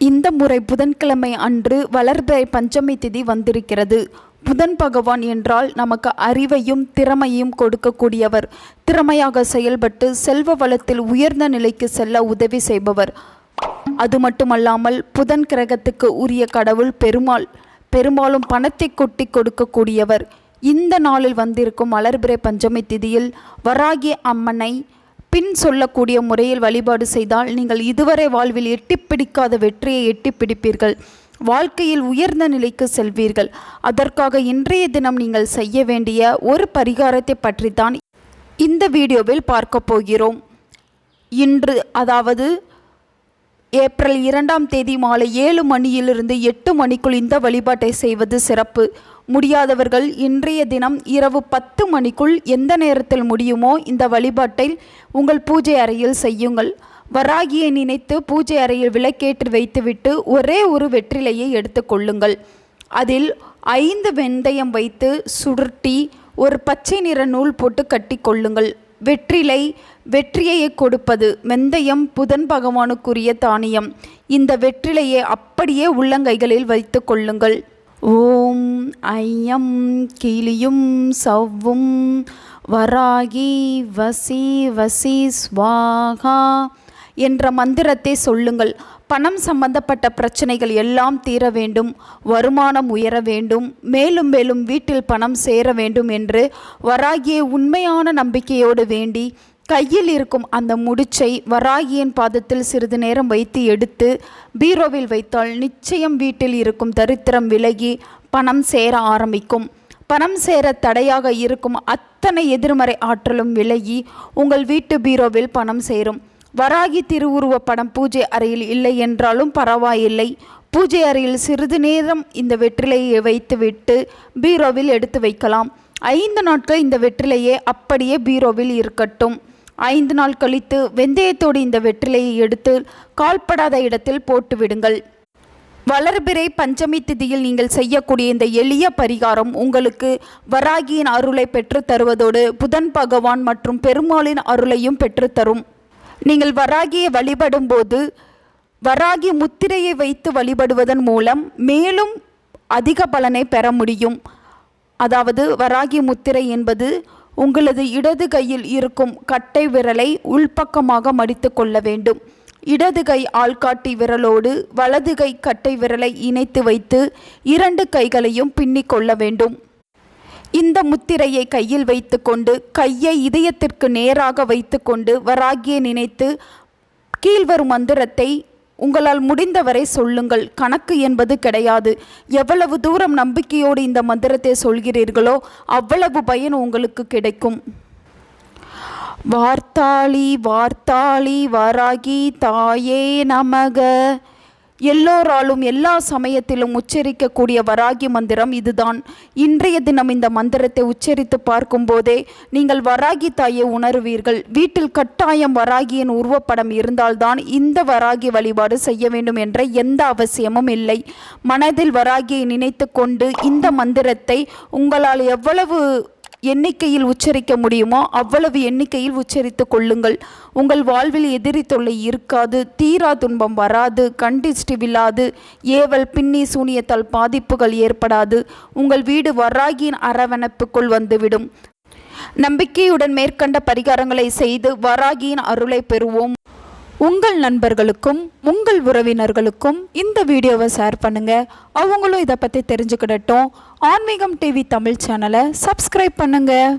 இந்த முறை புதன்கிழமை அன்று வளர்பிறை பஞ்சமி திதி வந்திருக்கிறது. புதன் பகவான் என்றால் நமக்கு அறிவையும் திறமையும் கொடுக்கக்கூடியவர். திறமையாக செயல்பட்டு செல்வ வளத்தில் உயர்ந்த நிலைக்கு செல்ல உதவி செய்பவர். அது மட்டுமல்லாமல் புதன் கிரகத்துக்கு உரிய கடவுள் பெருமாள். பெரும்பாலும் பணத்தை கொட்டி கொடுக்கக்கூடியவர். இந்த நாளில் வந்திருக்கும் வளர்பிறை பஞ்சமி திதியில் வராகி அம்மனை பின் சொல்லக்கூடிய முறையில் வழிபாடு செய்தால் நீங்கள் இதுவரை வாழ்வில் எட்டிப்பிடிக்காத வெற்றியை எட்டிப்பிடிப்பீர்கள். வாழ்க்கையில் உயர்ந்த நிலைக்கு செல்வீர்கள். அதற்காக இன்றைய தினம் நீங்கள் செய்ய வேண்டிய ஒரு பரிகாரத்தை பற்றித்தான் இந்த வீடியோவில் பார்க்க போகிறோம். இன்று அதாவது ஏப்ரல் 2ஆம் தேதி மாலை 7 மணியிலிருந்து 8 மணிக்குள் இந்த வழிபாட்டை செய்வது சிறப்பு. முடியாதவர்கள் இன்றைய தினம் இரவு 10 மணிக்குள் எந்த நேரத்தில் முடியுமோ இந்த வழிபாட்டை உங்கள் பூஜை அறையில் செய்யுங்கள். வராகியை நினைத்து பூஜை அறையில் விளக்கேற்றி வைத்துவிட்டு ஒரே ஒரு வெற்றிலையை எடுத்துக்கொள்ளுங்கள். அதில் 5 வெந்தயம் வைத்து சுருட்டி ஒரு பச்சை நிற நூல் போட்டு கட்டி கொள்ளுங்கள். வெற்றிலை வெற்றியை கொடுப்பது. வெந்தயம் புதன் பகவானுக்குரிய தானியம். இந்த வெற்றிலையை அப்படியே உள்ளங்கைகளில் வைத்து கொள்ளுங்கள். ஓம் ஐயம் கிளியும் சவ்வும் வராகி வசி வசி ஸ்வாகா என்ற மந்திரத்தை சொல்லுங்கள். பணம் சம்பந்தப்பட்ட பிரச்சனைகள் எல்லாம் தீர வேண்டும், வருமானம் உயர வேண்டும், மேலும் மேலும் வீட்டில் பணம் சேர வேண்டும் என்று வராகியை உண்மையான நம்பிக்கையோடு வேண்டி கையில் இருக்கும் அந்த முடிச்சை வராகியின் பாதத்தில் சிறிது நேரம் வைத்து எடுத்து பீரோவில் வைத்தால் நிச்சயம் வீட்டில் இருக்கும் தரித்திரம் விலகி பணம் சேர ஆரம்பிக்கும். பணம் சேர தடையாக இருக்கும் அத்தனை எதிர்மறை ஆற்றலும் விலகி உங்கள் வீட்டு பீரோவில் பணம் சேரும். வராகி திருவுருவ படம் பூஜை அறையில் இல்லை என்றாலும் பரவாயில்லை. பூஜை அறையில் சிறிது நேரம் இந்த வெற்றிலையை வைத்துவிட்டு பீரோவில் எடுத்து வைக்கலாம். 5 நாட்கள் இந்த வெற்றிலையை அப்படியே பீரோவில் இருக்கட்டும். 5 நாள் கழித்து வெந்தயத்தோடு இந்த வெற்றிலையை எடுத்து கால்படாத இடத்தில் போட்டு விடுங்கள். வளர்பிறை பஞ்சமி திதியில் நீங்கள் செய்யக்கூடிய இந்த எளிய பரிகாரம் உங்களுக்கு வராகியின் அருளை பெற்று தருவதோடு புதன் பகவான் மற்றும் பெருமாளின் அருளையும் பெற்றுத்தரும். நீங்கள் வராகியை வழிபடும் போது வராகி முத்திரையை வைத்து வழிபடுவதன் மூலம் மேலும் அதிக பலனை பெற முடியும். அதாவது வராகி முத்திரை என்பது உங்களது இடது கையில் இருக்கும் கட்டை விரலை உள்பக்கமாக மடித்து கொள்ள வேண்டும். இடது கை ஆள்காட்டி விரலோடு வலது கை கட்டை விரலை இணைத்து வைத்து 2 கைகளையும் பின்னிக் கொள்ள வேண்டும். இந்த முத்திரையை கையில் வைத்து கொண்டு கையை இதயத்திற்கு நேராக வைத்து கொண்டு வராகியை நினைத்து கீழ்வரும் மந்திரத்தை உங்களால் முடிந்தவரை சொல்லுங்கள். கணக்கு என்பது கிடையாது. எவ்வளவு தூரம் நம்பிக்கையோடு இந்த மந்திரத்தை சொல்கிறீர்களோ அவ்வளவு பயன் உங்களுக்கு கிடைக்கும். வார்த்தாளி வார்த்தாளி வராகி தாயே நமக. எல்லோராலும் எல்லா சமயத்திலும் உச்சரிக்கக்கூடிய வராகி மந்திரம் இதுதான். இன்றைய தினம் இந்த மந்திரத்தை உச்சரித்து பார்க்கும்போதே நீங்கள் வராகி தாயை உணர்வீர்கள். வீட்டில் கட்டாயம் வராகியின் உருவப்படம் இருந்தால்தான் இந்த வராகி வழிபாடு செய்ய வேண்டும் என்ற எந்த அவசியமும் இல்லை. மனதில் வராகியை நினைத்து கொண்டு இந்த மந்திரத்தை உங்களால் எவ்வளவு எண்ணிக்கையில் உச்சரிக்க முடியுமோ அவ்வளவு எண்ணிக்கையில் உச்சரித்து கொள்ளுங்கள். உங்கள் வாழ்வில் எதிரி தொல்லை இருக்காது, தீரா துன்பம் வராது, கண்டிஷ்டி விழாது, ஏவல் பின்னி சூனியத்தால் பாதிப்புகள் ஏற்படாது. உங்கள் வீடு வராகியின் அரவணைப்புக்குள் வந்துவிடும். நம்பிக்கையுடன் மேற்கண்ட பரிகாரங்களை செய்து வராகியின் அருளை பெறுவோம். உங்கள் நண்பர்களுக்கும் உங்கள் உறவினர்களுக்கும் இந்த வீடியோவை ஷேர் பண்ணுங்கள். அவங்களும் இதை பற்றி தெரிஞ்சுக்கிடட்டும். ஆன்மீகம் டிவி தமிழ் சேனலை சப்ஸ்கிரைப் பண்ணுங்கள்.